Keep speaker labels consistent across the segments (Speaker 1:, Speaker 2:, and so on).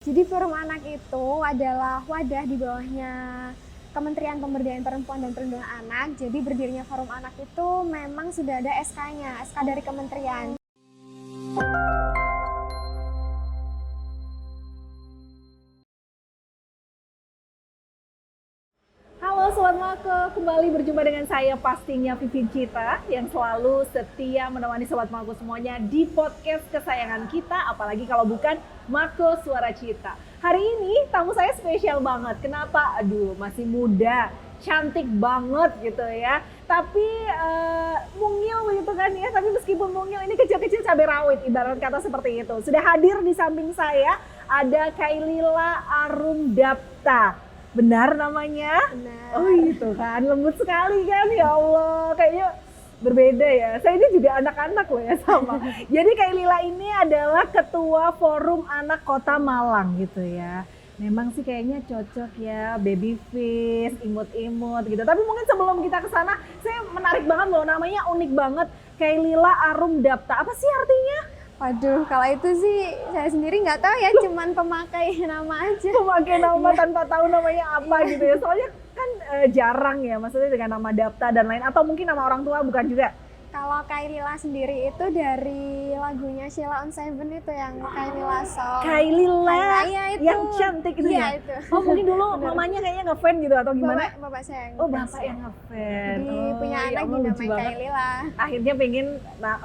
Speaker 1: Jadi Forum Anak itu adalah wadah di bawahnya Kementerian Pemberdayaan Perempuan dan Perlindungan Anak. Jadi berdirinya Forum Anak itu memang sudah ada SK-nya, SK dari kementerian.
Speaker 2: Halo Sobat Mako, kembali berjumpa dengan saya pastinya Vivi Cita yang selalu setia menemani Sobat Mako semuanya di podcast kesayangan kita, apalagi kalau bukan Mako Suara Cita. Hari ini tamu saya spesial banget, kenapa? Aduh, masih muda, cantik banget gitu ya. Tapi mungil gitu kan ya, tapi meskipun mungil ini kecil-kecil cabai rawit, ibarat kata seperti itu. Sudah hadir di samping saya ada Kailila Arumdapta. Benar namanya?
Speaker 1: Benar.
Speaker 2: Oh gitu kan, lembut sekali kan, ya Allah. Kayaknya berbeda ya. Saya ini juga anak-anak loh ya sama. Jadi Kailila ini adalah Ketua Forum Anak Kota Malang gitu ya. Memang sih kayaknya cocok ya, baby face, imut-imut gitu. Tapi mungkin sebelum kita ke sana, saya menarik banget loh, namanya unik banget. Kailila Arumdapta, apa sih artinya?
Speaker 1: Waduh, kalau itu sih saya sendiri nggak tahu ya, cuman pemakai nama aja.
Speaker 2: Memakai nama tanpa tahu namanya apa gitu ya. Soalnya kan jarang ya, maksudnya dengan nama Dapta dan lain, atau mungkin nama orang tua bukan juga.
Speaker 1: Kalau Kailila sendiri itu dari lagunya Sheila on Seven itu yang Kailila Song.
Speaker 2: Kailila
Speaker 1: Iya, itu.
Speaker 2: yang cantik itu ya?
Speaker 1: Iya, itu.
Speaker 2: Oh mungkin dulu mamanya kayaknya ngefan gitu atau gimana?
Speaker 1: Bapak saya.
Speaker 2: Oh bapak yang ngefan.
Speaker 1: Jadi
Speaker 2: Oh,
Speaker 1: punya
Speaker 2: ya
Speaker 1: anak
Speaker 2: Allah, lucu
Speaker 1: dinamai
Speaker 2: banget.
Speaker 1: Kailila.
Speaker 2: Akhirnya pengen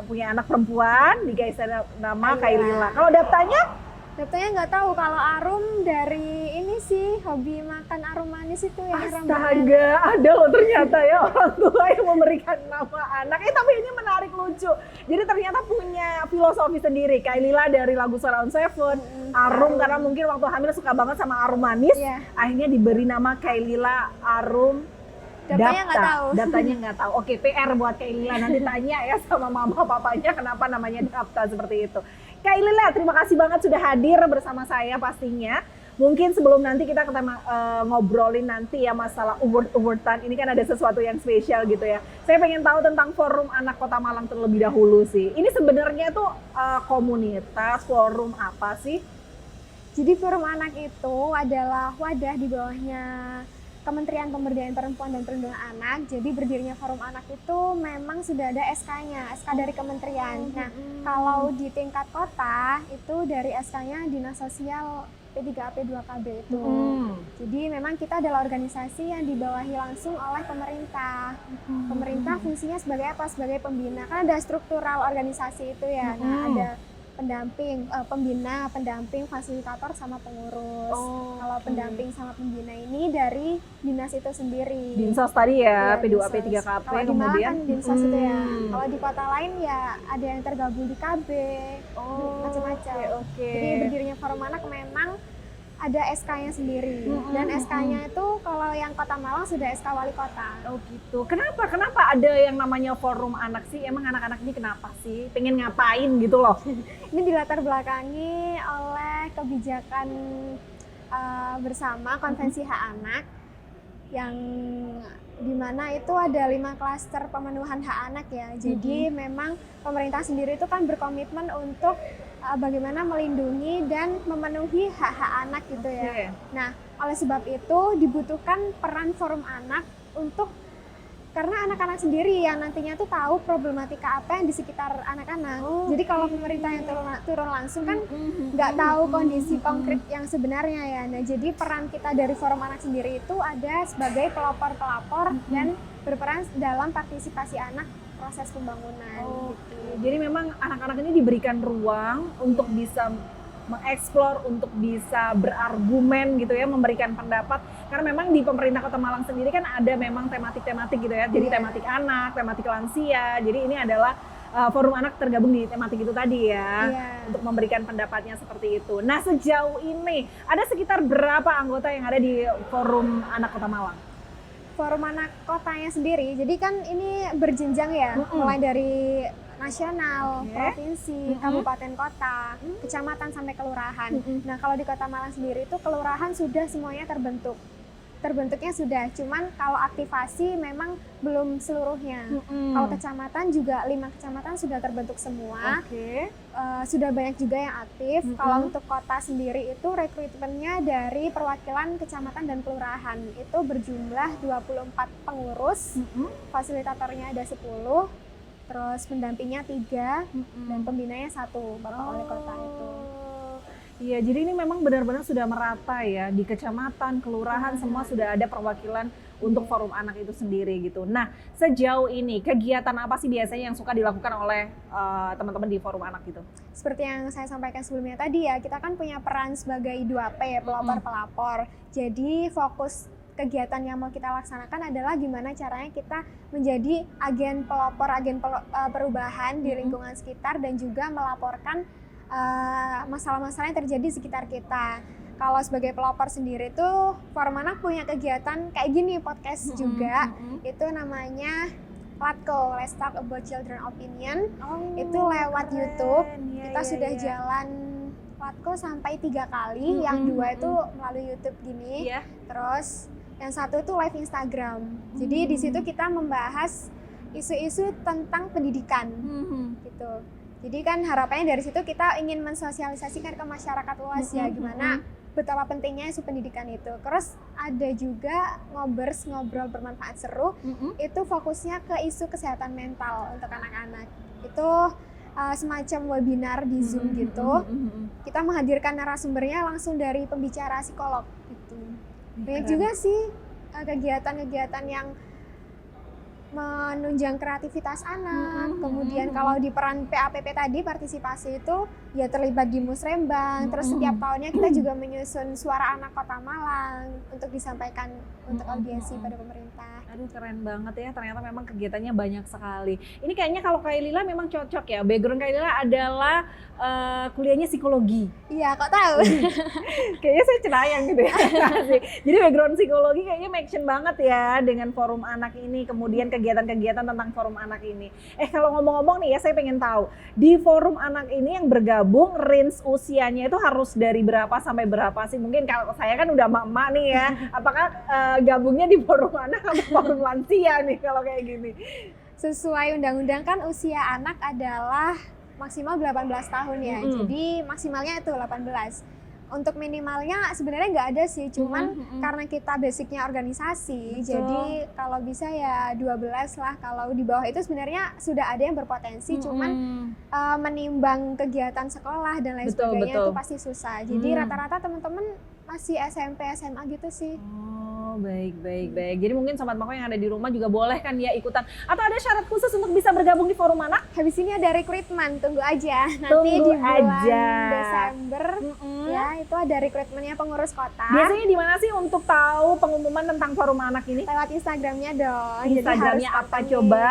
Speaker 2: punya anak perempuan, digeser nama
Speaker 1: Kailila.
Speaker 2: Kailila. Kalau Daptanya?
Speaker 1: Daptanya nggak tahu, kalau Arum dari ini sih hobi makan arum manis itu yang
Speaker 2: Astaga, ada loh ternyata ya orang tua yang memberikan nama anak. Tapi ini menarik, lucu. Jadi ternyata punya filosofi sendiri. Kailila dari lagu Surround Seven, Arum karena mungkin waktu hamil suka banget sama arum manis.
Speaker 1: Iya.
Speaker 2: Akhirnya diberi nama Kailila Arum
Speaker 1: Daptanya nggak tahu.
Speaker 2: Daptanya nggak tahu. Oke, PR buat Kailila, nanti tanya ya sama mama papanya kenapa namanya Dapta seperti itu. Kailila, terima kasih banget sudah hadir bersama saya pastinya. Mungkin sebelum nanti kita ngobrolin nanti ya masalah award-awardan, ini kan ada sesuatu yang spesial gitu ya. Saya pengen tahu tentang Forum Anak Kota Malang terlebih dahulu sih. Ini sebenarnya tuh komunitas, forum apa sih?
Speaker 1: Jadi Forum Anak itu adalah wadah di bawahnya Kementerian Pemberdayaan Perempuan dan Perlindungan Anak. Jadi berdirinya Forum Anak itu memang sudah ada SK-nya, SK dari kementerian. Nah, kalau di tingkat kota itu dari SK-nya Dinas Sosial P3AP 2KB itu. Jadi memang kita adalah organisasi yang dibawahi langsung oleh pemerintah. Pemerintah fungsinya sebagai apa? Sebagai pembina. Kan ada struktural organisasi itu ya. Nah, ada pendamping, pembina, pendamping, fasilitator sama pengurus. Kalau pendamping sama pembina ini dari dinas itu sendiri.
Speaker 2: Dinsos tadi ya,
Speaker 1: Iya,
Speaker 2: P2AP
Speaker 1: Dinsos.
Speaker 2: 3KP
Speaker 1: Kalau di Malang
Speaker 2: kemudian
Speaker 1: kan dinsos itu ya. Kalau di kota lain ya ada yang tergabung di KB, macam-macam.
Speaker 2: Oke.
Speaker 1: Jadi berdirinya Forum Anak memang ada SK-nya sendiri. Dan SK-nya itu kalau yang Kota Malang sudah SK Wali Kota.
Speaker 2: Oh gitu. Kenapa ada yang namanya Forum Anak sih? Emang anak-anak ini kenapa sih? Pengen ngapain gitu loh?
Speaker 1: Ini dilatar belakangi oleh kebijakan bersama Konvensi Hak Anak yang dimana itu ada 5 klaster pemenuhan hak anak ya. Jadi memang pemerintah sendiri itu kan berkomitmen untuk bagaimana melindungi dan memenuhi hak-hak anak gitu ya. Nah, oleh sebab itu dibutuhkan peran Forum Anak untuk karena anak-anak sendiri yang nantinya tuh tahu problematika apa yang di sekitar anak-anak. Jadi kalau pemerintah yang turun langsung kan nggak tahu kondisi konkret yang sebenarnya ya. Nah, jadi peran kita dari Forum Anak sendiri itu ada sebagai pelopor-pelapor dan berperan dalam partisipasi anak proses pembangunan. Gitu.
Speaker 2: Jadi memang anak-anak ini diberikan ruang untuk bisa mengeksplor, untuk bisa berargumen gitu ya, memberikan pendapat. Karena memang di pemerintah Kota Malang sendiri kan ada memang tematik-tematik gitu ya. Jadi tematik anak, tematik lansia. Jadi ini adalah Forum Anak tergabung di tematik itu tadi ya. Untuk memberikan pendapatnya seperti itu. Nah, sejauh ini ada sekitar berapa anggota yang ada di Forum Anak Kota Malang?
Speaker 1: Forum Anak Kotanya sendiri, jadi kan ini berjenjang ya, mulai dari nasional, provinsi, kabupaten kota, kecamatan sampai kelurahan. Nah, kalau di Kota Malang sendiri itu kelurahan sudah semuanya terbentuk. terbentuknya sudah, cuman kalau aktivasi memang belum seluruhnya. Kalau kecamatan juga 5 kecamatan sudah terbentuk semua. Sudah banyak juga yang aktif. Kalau untuk kota sendiri itu rekrutmennya dari perwakilan kecamatan dan kelurahan itu berjumlah 24 pengurus, fasilitatornya ada 10, terus pendampingnya 3, dan pembinanya 1, Bapak Wali Kota itu.
Speaker 2: Iya, jadi ini memang benar-benar sudah merata ya, di kecamatan, kelurahan, semua sudah ada perwakilan untuk forum anak itu sendiri gitu. Nah, sejauh ini kegiatan apa sih biasanya yang suka dilakukan oleh teman-teman di forum anak itu?
Speaker 1: Seperti yang saya sampaikan sebelumnya tadi ya, kita kan punya peran sebagai 2P, pelopor-pelapor. Jadi fokus kegiatan yang mau kita laksanakan adalah gimana caranya kita menjadi agen pelopor, perubahan di lingkungan sekitar dan juga melaporkan masalah-masalah yang terjadi di sekitar kita. Kalau sebagai pelopor sendiri tuh Forum Anak punya kegiatan kayak gini, podcast juga. Itu namanya LATCO, Let's Talk About Children Opinion. Itu lewat YouTube. Kita sudah jalan LATCO sampai 3 kali, yang 2 itu melalui YouTube gini. Terus yang 1 itu live Instagram. Jadi di situ kita membahas isu-isu tentang pendidikan gitu. Jadi kan harapannya dari situ kita ingin mensosialisasikan ke masyarakat luas ya gimana betapa pentingnya isu pendidikan itu. Terus ada juga ngobrol bermanfaat seru, itu fokusnya ke isu kesehatan mental untuk anak-anak. Itu semacam webinar di Zoom gitu. Kita menghadirkan narasumbernya langsung dari pembicara psikolog gitu. Banyak juga sih kegiatan-kegiatan yang menunjang kreativitas anak. Kemudian kalau di peran PAPP tadi, partisipasi itu ya terlibat di Musrembang. Terus setiap tahunnya kita juga menyusun Suara Anak Kota Malang untuk disampaikan untuk audiensi pada pemerintah.
Speaker 2: Aduh, keren banget ya, ternyata memang kegiatannya banyak sekali. Ini kayaknya kalau Kak Lila memang cocok ya, background Kak Lila adalah kuliahnya psikologi.
Speaker 1: Iya, kok tahu?
Speaker 2: Kayaknya saya cenayang gitu ya. Jadi background psikologi kayaknya mention banget ya dengan forum anak ini, kemudian kegiatan-kegiatan tentang forum anak ini. Kalau ngomong-ngomong nih ya, saya pengen tahu, di forum anak ini yang bergabung, range usianya itu harus dari berapa sampai berapa sih? Mungkin kalau saya kan udah mama nih ya, apakah gabungnya di forum anak atau forum lansia nih kalau kayak gini?
Speaker 1: Sesuai undang-undang kan usia anak adalah maksimal 18 tahun ya, jadi maksimalnya itu 18. Untuk minimalnya sebenarnya nggak ada sih, cuman karena kita basicnya organisasi, jadi kalau bisa ya 12 lah. Kalau di bawah itu sebenarnya sudah ada yang berpotensi, cuman menimbang kegiatan sekolah dan lain sebagainya itu pasti susah. Jadi rata-rata teman-teman masih SMP, SMA gitu sih.
Speaker 2: Baik. Jadi mungkin Sobat Mako yang ada di rumah juga boleh kan ya ikutan. Atau ada syarat khusus untuk bisa bergabung di forum anak?
Speaker 1: Habis ini ada rekrutmen, tunggu aja. Nanti di bulan Desember ya itu ada rekrutmennya pengurus kota.
Speaker 2: Biasanya di mana sih untuk tahu pengumuman tentang forum anak ini?
Speaker 1: Lewat Instagramnya dong.
Speaker 2: Instagramnya apa coba?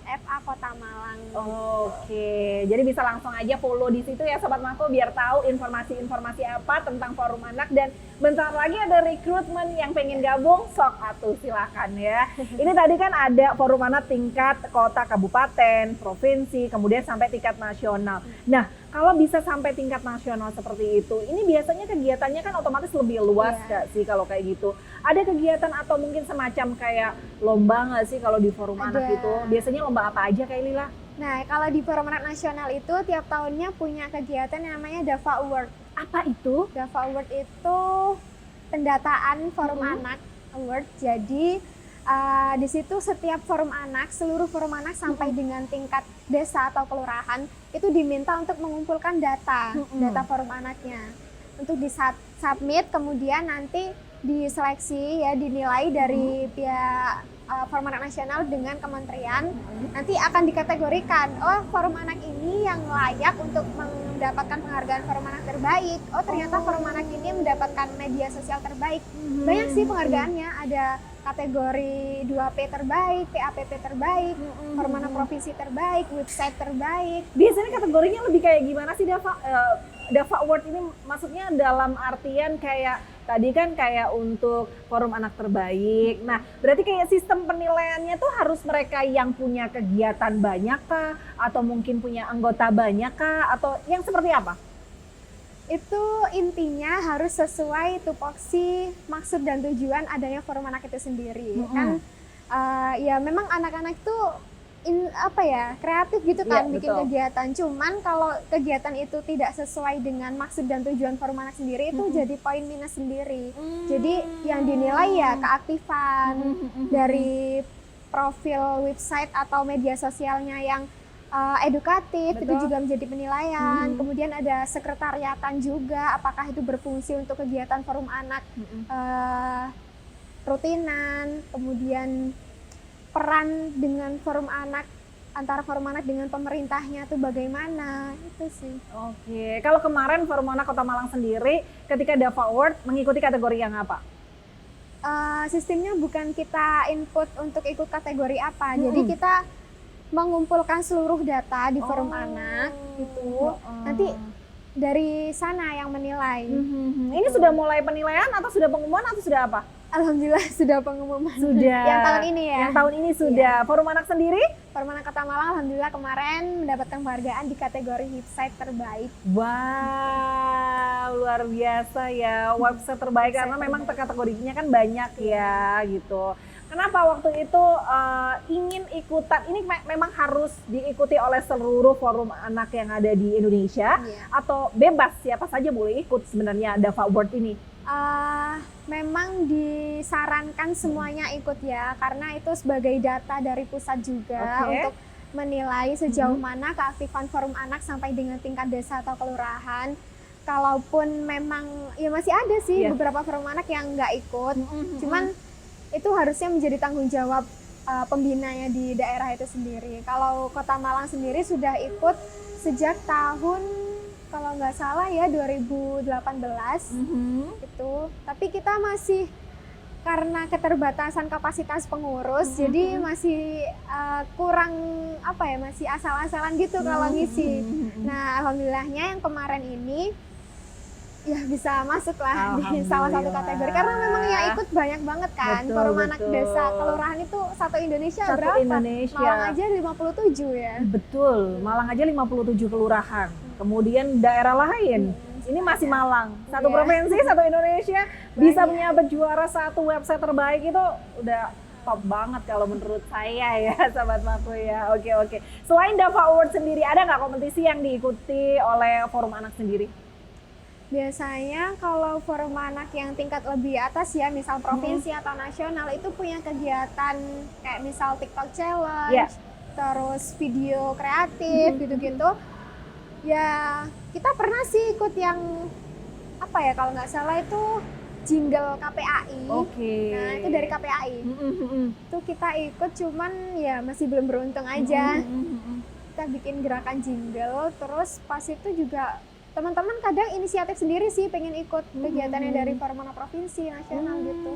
Speaker 1: @FA Kota Malang.
Speaker 2: Oke, jadi bisa langsung aja follow di situ ya Sobat Mako biar tahu informasi-informasi apa tentang forum anak. Dan bentar lagi ada rekrutmen yang pengen gabung, sok atuh silakan ya. Ini tadi kan ada forum anak tingkat kota, kabupaten, provinsi, kemudian sampai tingkat nasional. Nah, kalau bisa sampai tingkat nasional seperti itu, ini biasanya kegiatannya kan otomatis lebih luas gak sih kalau kayak gitu? Ada kegiatan atau mungkin semacam kayak lomba nggak sih kalau di forum anak itu? Biasanya lomba apa aja Kak Lila?
Speaker 1: Nah, kalau di forum anak nasional itu tiap tahunnya punya kegiatan yang namanya DAVA Award.
Speaker 2: Apa itu?
Speaker 1: DAVA Award itu pendataan forum anak award. Jadi di situ setiap forum anak, seluruh forum anak sampai dengan tingkat desa atau kelurahan itu diminta untuk mengumpulkan data forum anaknya untuk disubmit, kemudian nanti diseleksi ya, dinilai dari pihak forum anak nasional dengan kementerian. Nanti akan dikategorikan, oh forum anak ini yang layak untuk mendapatkan penghargaan forum anak terbaik. Oh ternyata forum anak ini mendapatkan media sosial terbaik. Banyak sih penghargaannya, ada kategori 2P terbaik, PAPP terbaik, forum anak provinsi terbaik, website terbaik.
Speaker 2: Biasanya kategorinya lebih kayak gimana sih DAVA Award ini? Maksudnya dalam artian kayak tadi kan kayak untuk forum anak terbaik. Nah, berarti kayak sistem penilaiannya tuh harus mereka yang punya kegiatan banyak kah? Atau mungkin punya anggota banyak kah? Atau yang seperti apa?
Speaker 1: Itu intinya harus sesuai tupoksi maksud dan tujuan adanya forum anak itu sendiri. Kan ya memang anak-anak itu kreatif gitu kan, bikin
Speaker 2: betul.
Speaker 1: kegiatan. Cuman kalau kegiatan itu tidak sesuai dengan maksud dan tujuan forum anak sendiri itu jadi poin minus sendiri. Jadi yang dinilai ya keaktifan dari profil website atau media sosialnya yang edukatif.
Speaker 2: Betul.
Speaker 1: Itu juga menjadi penilaian. Kemudian ada sekretariatan juga, apakah itu berfungsi untuk kegiatan forum anak rutinan, kemudian peran dengan forum anak, antara forum anak dengan pemerintahnya itu bagaimana, itu sih.
Speaker 2: Oke, kalau kemarin Forum Anak Kota Malang sendiri ketika Dava Award mengikuti kategori yang apa?
Speaker 1: Sistemnya bukan kita input untuk ikut kategori apa, jadi kita mengumpulkan seluruh data di forum anak gitu. Nanti dari sana yang menilai.
Speaker 2: Ini sudah mulai penilaian atau sudah pengumuman atau sudah apa?
Speaker 1: Alhamdulillah sudah pengumuman.
Speaker 2: Sudah.
Speaker 1: Yang tahun ini ya.
Speaker 2: Yang tahun ini sudah. Forum Anak sendiri?
Speaker 1: Forum Anak Kota Malang alhamdulillah kemarin mendapatkan penghargaan di kategori website terbaik.
Speaker 2: Wow, luar biasa ya, website terbaik karena memang kategorinya kan banyak ya gitu. Kenapa waktu itu ingin ikutan? Ini memang harus diikuti oleh seluruh forum anak yang ada di Indonesia atau bebas siapa saja boleh ikut sebenarnya Dava Award ini?
Speaker 1: Memang disarankan semuanya ikut ya, karena itu sebagai data dari pusat juga untuk menilai sejauh mana keaktifan forum anak sampai dengan tingkat desa atau kelurahan. Kalaupun memang ya masih ada sih beberapa forum anak yang nggak ikut, cuman itu harusnya menjadi tanggung jawab pembinanya di daerah itu sendiri. Kalau Kota Malang sendiri sudah ikut sejak tahun kalau nggak salah ya 2018 gitu. Tapi kita masih karena keterbatasan kapasitas pengurus, jadi masih kurang masih asal-asalan gitu kalau ngisi. Nah alhamdulillahnya yang kemarin ini ya bisa masuk lah di salah satu kategori karena memang yang ikut banyak banget kan. Forum anak desa kelurahan itu satu Indonesia berapa?
Speaker 2: Indonesia.
Speaker 1: Malang aja 57 ya.
Speaker 2: Betul, Malang aja 57 kelurahan. Kemudian daerah lain, ini masih Malang. Satu provinsi, satu Indonesia bisa menyabet juara satu website terbaik itu udah top banget kalau menurut saya ya, sahabat Mako ya. Oke. Selain Dava Award sendiri, ada nggak kompetisi yang diikuti oleh forum anak sendiri?
Speaker 1: Biasanya kalau forum anak yang tingkat lebih atas ya, misal provinsi atau nasional itu punya kegiatan kayak misal TikTok challenge, terus video kreatif gitu-gitu. Ya kita pernah sih ikut yang kalau nggak salah itu jingle KPAI. Nah itu dari KPAI. Itu kita ikut, cuman ya masih belum beruntung aja. Kita bikin gerakan jingle, terus pas itu juga teman-teman kadang inisiatif sendiri sih pengen ikut kegiatannya dari forum anak provinsi nasional gitu.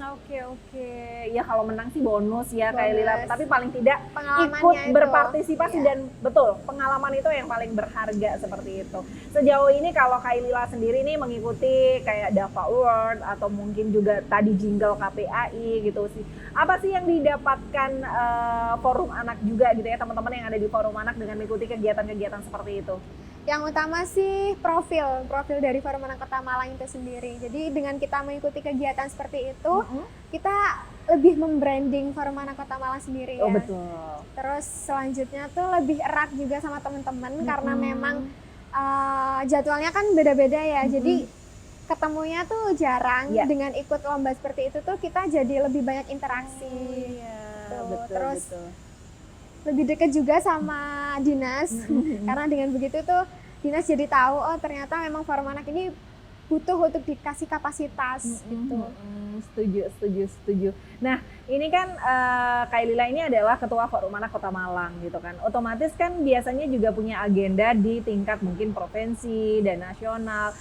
Speaker 2: Oke. Ya kalau menang sih bonus ya kayak Lila, tapi paling tidak ikut
Speaker 1: itu
Speaker 2: berpartisipasi dan betul pengalaman itu yang paling berharga seperti itu. Sejauh ini kalau Kak Lila sendiri nih mengikuti kayak Dava Award atau mungkin juga tadi jingle KPAI gitu sih. Apa sih yang didapatkan forum anak juga gitu ya, teman-teman yang ada di forum anak dengan mengikuti kegiatan-kegiatan seperti itu?
Speaker 1: Yang utama sih profil dari Forum Anak Kota Malang itu sendiri. Jadi dengan kita mengikuti kegiatan seperti itu, kita lebih membranding Forum Anak Kota Malang sendiri ya.
Speaker 2: Betul.
Speaker 1: Terus selanjutnya tuh lebih erat juga sama teman-teman karena memang jadwalnya kan beda-beda ya. Jadi ketemunya tuh jarang. Dengan ikut lomba seperti itu tuh kita jadi lebih banyak interaksi. Terus lebih dekat juga sama dinas karena dengan begitu tuh dinas jadi tahu ternyata memang forum anak ini butuh untuk dikasih kapasitas gitu. Setuju.
Speaker 2: Nah ini kan Kak Lila ini adalah ketua forum anak Kota Malang gitu kan. Otomatis kan biasanya juga punya agenda di tingkat mungkin provinsi dan nasional.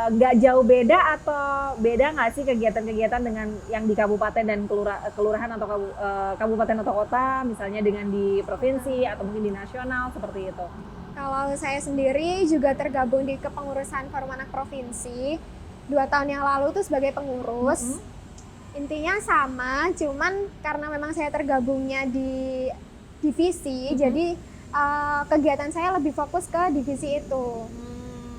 Speaker 2: Nggak jauh beda atau beda nggak sih kegiatan-kegiatan dengan yang di kabupaten dan kelurahan atau kabupaten atau kota misalnya dengan di provinsi atau mungkin di nasional seperti itu?
Speaker 1: Kalau saya sendiri juga tergabung di kepengurusan Forum Anak Provinsi 2 tahun yang lalu tuh sebagai pengurus. Intinya sama, cuman karena memang saya tergabungnya di divisi, jadi kegiatan saya lebih fokus ke divisi itu.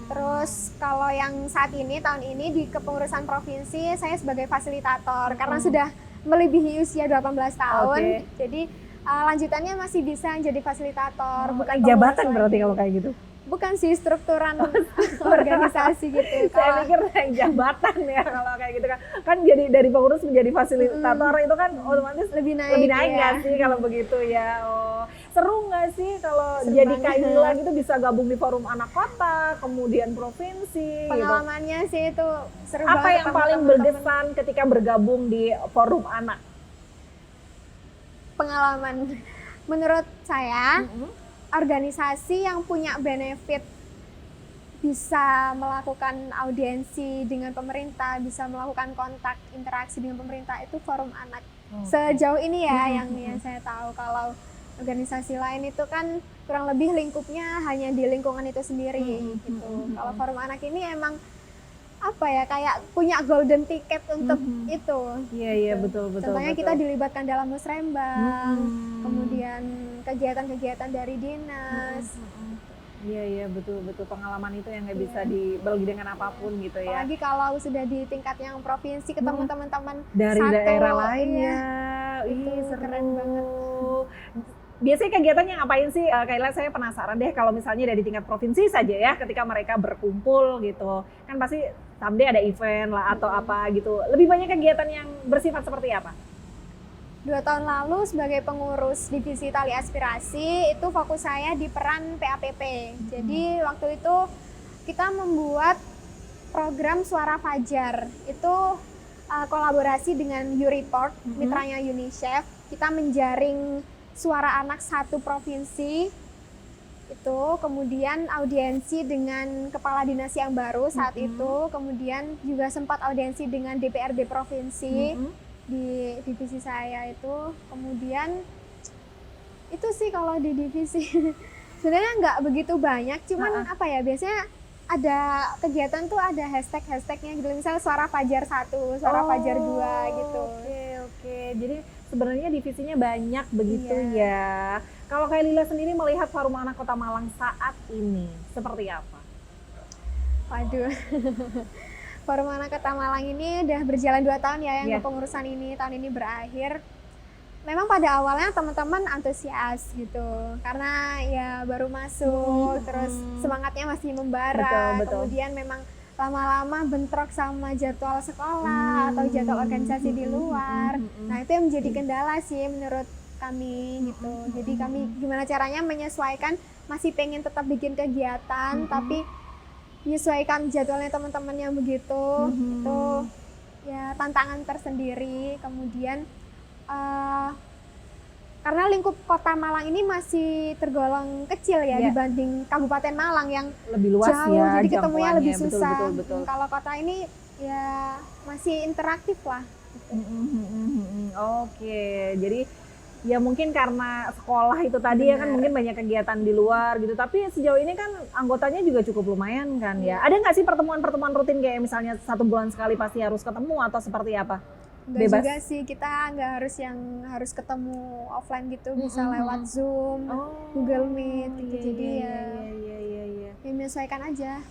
Speaker 1: Terus kalau yang saat ini, tahun ini di kepengurusan provinsi, saya sebagai fasilitator karena sudah melebihi usia 18 tahun.
Speaker 2: Oke.
Speaker 1: Jadi lanjutannya masih bisa jadi fasilitator, bukan
Speaker 2: jabatan
Speaker 1: pengurus
Speaker 2: berarti
Speaker 1: lagi.
Speaker 2: kalau kayak gitu.
Speaker 1: Bukan sih, strukturan organisasi gitu.
Speaker 2: Saya mikir naik jabatan ya kalau kayak gitu kan. Kan jadi dari pengurus menjadi fasilitator itu kan otomatis
Speaker 1: lebih naik ya.
Speaker 2: nggak sih kalau begitu ya. Oh, seru nggak sih kalau
Speaker 1: Seru
Speaker 2: jadi
Speaker 1: banget.
Speaker 2: Kak Lila gitu bisa gabung di forum anak kota, kemudian provinsi gitu.
Speaker 1: Pengalamannya sih itu seru
Speaker 2: Apa
Speaker 1: banget.
Speaker 2: yang
Speaker 1: ketemu
Speaker 2: paling
Speaker 1: teman-teman.
Speaker 2: berkesan ketika bergabung di forum anak?
Speaker 1: Pengalaman menurut saya organisasi yang punya benefit bisa melakukan audiensi dengan pemerintah, bisa melakukan kontak interaksi dengan pemerintah, itu forum anak. Sejauh ini ya yang saya tahu. Kalau organisasi lain itu kan kurang lebih lingkupnya hanya di lingkungan itu sendiri gitu. Kalau forum anak ini emang apa ya, kayak punya golden ticket untuk itu.
Speaker 2: Iya betul.
Speaker 1: Contohnya
Speaker 2: betul.
Speaker 1: kita dilibatkan dalam musrembang, kemudian kegiatan-kegiatan dari dinas.
Speaker 2: Iya betul pengalaman itu yang nggak bisa dibagi dengan apapun gitu ya.
Speaker 1: Apalagi kalau sudah di tingkat yang provinsi, ketemu teman-teman
Speaker 2: Dari
Speaker 1: satu,
Speaker 2: daerah lain
Speaker 1: iya.
Speaker 2: ya.
Speaker 1: Itu keren banget.
Speaker 2: Biasanya kegiatannya ngapain sih? Kayla, saya penasaran deh kalau misalnya dari tingkat provinsi saja ya, ketika mereka berkumpul gitu. Kan pasti someday ada event lah atau apa gitu. Lebih banyak kegiatan yang bersifat seperti apa?
Speaker 1: 2 tahun lalu sebagai pengurus divisi tali aspirasi, itu fokus saya di peran PAPP. Jadi waktu itu kita membuat program Suara Fajar. Itu kolaborasi dengan U-Report, mitranya UNICEF. Kita menjaring suara anak satu provinsi. Itu kemudian audiensi dengan kepala dinas yang baru saat itu. Kemudian juga sempat audiensi dengan DPRD provinsi. Di divisi saya itu. Kemudian itu sih kalau di divisi sebenarnya nggak begitu banyak, cuman apa ya, biasanya ada kegiatan tuh ada hashtagnya gitu, misalnya Suara Fajar 1, Suara Fajar 2 gitu.
Speaker 2: Oke. Jadi sebenarnya divisinya banyak begitu ya. Kalau Kak Lila sendiri melihat forum anak Kota Malang saat ini seperti apa?
Speaker 1: Waduh. Forum Anak Kota Malang ini udah berjalan 2 tahun ya, yang kepengurusan ini, tahun ini berakhir. Memang pada awalnya teman-teman antusias gitu, karena ya baru masuk, terus semangatnya masih membara.
Speaker 2: Betul.
Speaker 1: Kemudian memang lama-lama bentrok sama jadwal sekolah atau jadwal organisasi di luar. Nah itu yang menjadi kendala sih menurut kami gitu. Jadi kami gimana caranya menyesuaikan, masih pengen tetap bikin kegiatan, tapi menyesuaikan jadwalnya teman-teman yang begitu, itu ya tantangan tersendiri. Kemudian karena lingkup Kota Malang ini masih tergolong kecil ya dibanding Kabupaten Malang yang
Speaker 2: lebih luas
Speaker 1: jauh,
Speaker 2: ya,
Speaker 1: jadi ketemunya lebih
Speaker 2: jangkauannya.
Speaker 1: susah.
Speaker 2: Betul.
Speaker 1: Kalau kota ini ya masih interaktif lah.
Speaker 2: Oke, jadi ya mungkin karena sekolah itu tadi ya kan mungkin banyak kegiatan di luar gitu. Tapi sejauh ini kan anggotanya juga cukup lumayan kan ya. Ada nggak sih pertemuan-pertemuan rutin kayak misalnya 1 bulan sekali pasti harus ketemu atau seperti apa?
Speaker 1: Enggak juga sih, kita nggak harus yang harus ketemu offline gitu, bisa lewat Zoom, Google Meet gitu. Jadi ya menyesuaikan aja.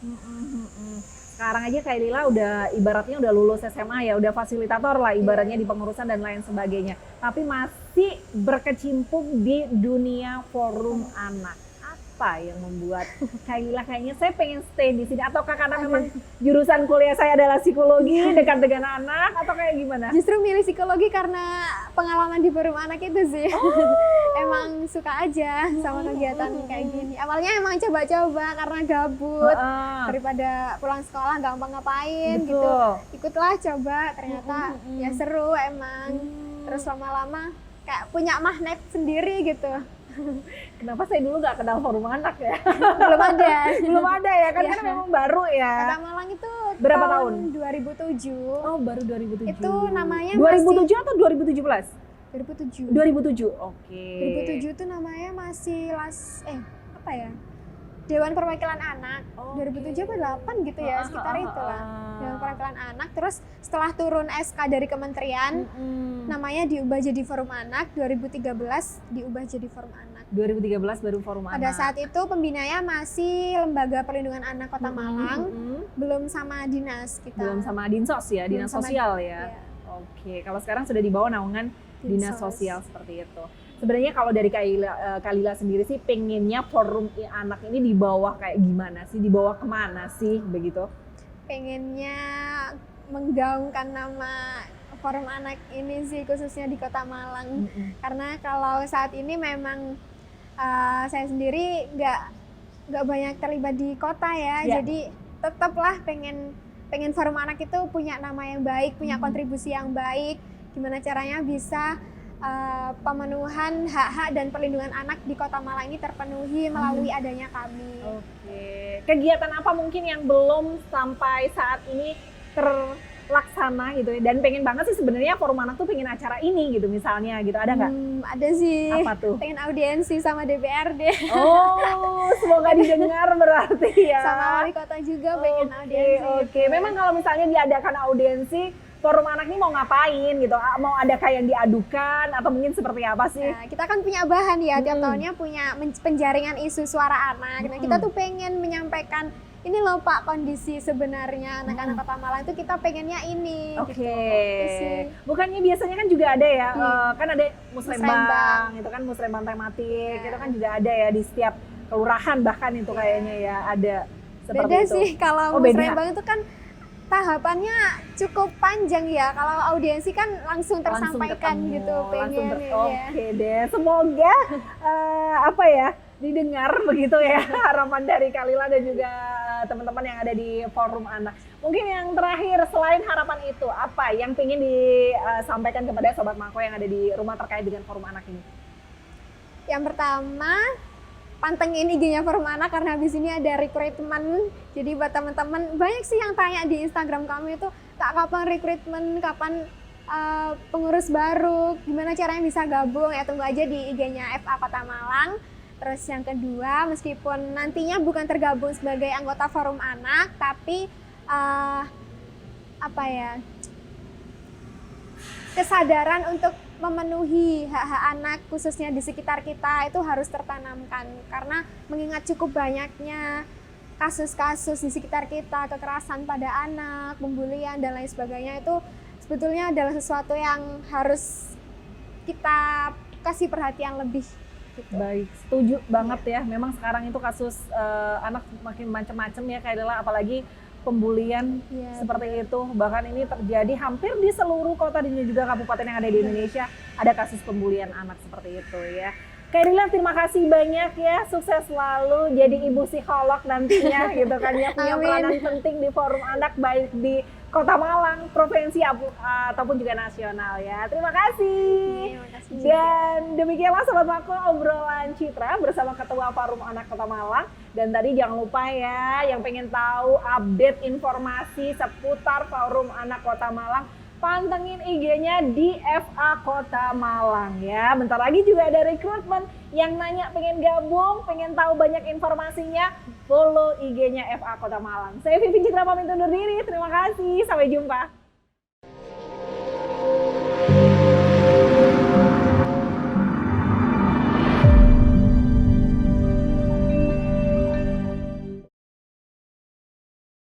Speaker 2: Sekarang aja Kak Lila udah ibaratnya udah lulus SMA ya, udah fasilitator lah ibaratnya di pengurusan dan lain sebagainya. Tapi masih berkecimpung di dunia forum anak. Apa yang membuat Kak Lila kayaknya saya pengen stay di sini, ataukah karena memang jurusan kuliah saya adalah psikologi, dekat dengan anak, atau kayak gimana?
Speaker 1: Justru milih psikologi karena pengalaman di forum anak itu sih. Emang suka aja sama kegiatan kayak gini. Awalnya emang coba-coba karena gabut, daripada pulang sekolah gampang ngapain gitu. Ikutlah coba, ternyata ya seru emang. Terus lama-lama kayak punya magnet sendiri gitu.
Speaker 2: Kenapa saya dulu nggak kenal forum anak ya?
Speaker 1: Belum ada.
Speaker 2: Belum ada ya kan, karena memang baru ya.
Speaker 1: Kota Malang itu
Speaker 2: berapa tahun?
Speaker 1: 2007.
Speaker 2: Oh, baru 2007.
Speaker 1: Itu namanya
Speaker 2: 2007 atau 2017?
Speaker 1: 2007.
Speaker 2: 2007. Oke.
Speaker 1: 2007 itu namanya masih apa ya? Dewan Perwakilan Anak. 2007 apa 8 gitu ya, sekitar itulah. Dewan Perwakilan Anak. Terus setelah turun SK dari kementerian, namanya diubah jadi Forum Anak. 2013 diubah jadi Forum Anak.
Speaker 2: 2013 baru Forum
Speaker 1: Pada
Speaker 2: Anak.
Speaker 1: saat itu pembinanya masih Lembaga Perlindungan Anak Kota Malang, belum sama dinas kita.
Speaker 2: Belum sama Dinsos ya,
Speaker 1: Belum
Speaker 2: Dinas
Speaker 1: sama-
Speaker 2: Sosial ya.
Speaker 1: Iya.
Speaker 2: Oke, kalau sekarang sudah di bawah naungan Dinas
Speaker 1: Dinsos.
Speaker 2: Sosial seperti itu. Sebenarnya kalau dari Kalila sendiri sih pengennya Forum Anak ini di bawah kayak gimana sih? Di bawah kemana sih begitu?
Speaker 1: Pengennya menggaungkan nama Forum Anak ini sih khususnya di Kota Malang. Karena kalau saat ini memang saya sendiri nggak banyak terlibat di kota ya,
Speaker 2: Ya.
Speaker 1: jadi tetaplah pengen Forum Anak itu punya nama yang baik, punya kontribusi yang baik. Gimana caranya bisa pemenuhan hak-hak dan perlindungan anak di Kota Malang ini terpenuhi melalui adanya kami.
Speaker 2: Oke. Kegiatan apa mungkin yang belum sampai saat ini terlaksana gitu ya? Dan pengen banget sih sebenarnya Forum Anak tuh pengen acara ini gitu misalnya gitu. Ada nggak?
Speaker 1: Ada sih.
Speaker 2: Apa tuh?
Speaker 1: Pengen audiensi sama DPRD.
Speaker 2: Oh, semoga didengar berarti ya.
Speaker 1: Sama wali kota juga pengen audiensi.
Speaker 2: Oke.
Speaker 1: gitu.
Speaker 2: Memang kalau misalnya diadakan audiensi, Forum Anak ini mau ngapain gitu? Mau ada kayak yang diadukan atau mungkin seperti apa sih?
Speaker 1: Nah, kita kan punya bahan ya, tiap tahunnya punya penjaringan isu suara anak. Nah, kita tuh pengen menyampaikan ini loh Pak kondisi sebenarnya anak-anak Kota Malang itu kita pengennya ini.
Speaker 2: Oke.
Speaker 1: Gitu. Itu sih.
Speaker 2: Bukannya biasanya kan juga ada ya, kan ada
Speaker 1: Musrembang.
Speaker 2: musrembang, itu kan musrembang tematik,
Speaker 1: Ya.
Speaker 2: itu kan juga ada ya di setiap kelurahan bahkan itu kayaknya ya ada seperti
Speaker 1: Beda
Speaker 2: itu.
Speaker 1: sih kalau
Speaker 2: Oh, beda.
Speaker 1: musrembang itu kan tahapannya cukup panjang ya. Kalau audiensi kan langsung tersampaikan
Speaker 2: ketemu,
Speaker 1: gitu
Speaker 2: langsung
Speaker 1: pengen ya.
Speaker 2: Oke deh, semoga apa ya didengar begitu ya harapan dari Kalila dan juga teman-teman yang ada di Forum Anak. Mungkin yang terakhir selain harapan itu apa yang ingin disampaikan kepada Sobat Mako yang ada di rumah terkait dengan Forum Anak ini?
Speaker 1: Yang pertama, pantengin IG-nya Forum Anak karena habis ini ada rekrutmen. Jadi buat teman-teman, banyak sih yang tanya di Instagram kami itu, Kak kapan rekrutmen, kapan pengurus baru, gimana caranya bisa gabung, ya tunggu aja di IG-nya FA Kota Malang. Terus yang kedua, meskipun nantinya bukan tergabung sebagai anggota Forum Anak, tapi apa ya, kesadaran untuk memenuhi hak-hak anak khususnya di sekitar kita itu harus tertanamkan karena mengingat cukup banyaknya kasus-kasus di sekitar kita, kekerasan pada anak, pembulian dan lain sebagainya itu sebetulnya adalah sesuatu yang harus kita kasih perhatian lebih. Gitu.
Speaker 2: Baik, setuju banget ya. Memang sekarang itu kasus anak makin macam-macam ya Kalila, apalagi pembulian seperti itu. Bahkan ini terjadi hampir di seluruh kota dan juga kabupaten yang ada di Indonesia ada kasus pembulian anak seperti itu ya. Kalila terima kasih banyak ya, sukses selalu jadi ibu psikolog nantinya gitu kan ya, punya peranan penting di Forum Anak baik di Kota Malang, provinsi ataupun juga nasional ya. Terima kasih. Dan demikianlah Sobat Mako obrolan Citra bersama Ketua Forum Anak Kota Malang. Dan tadi jangan lupa ya, yang pengen tahu update informasi seputar Forum Anak Kota Malang, pantengin IG-nya di FA Kota Malang ya. Bentar lagi juga ada rekrutmen, yang nanya pengen gabung, pengen tahu banyak informasinya, follow IG-nya FA Kota Malang. Saya Vivi Citra pamit undur diri, terima kasih, sampai jumpa.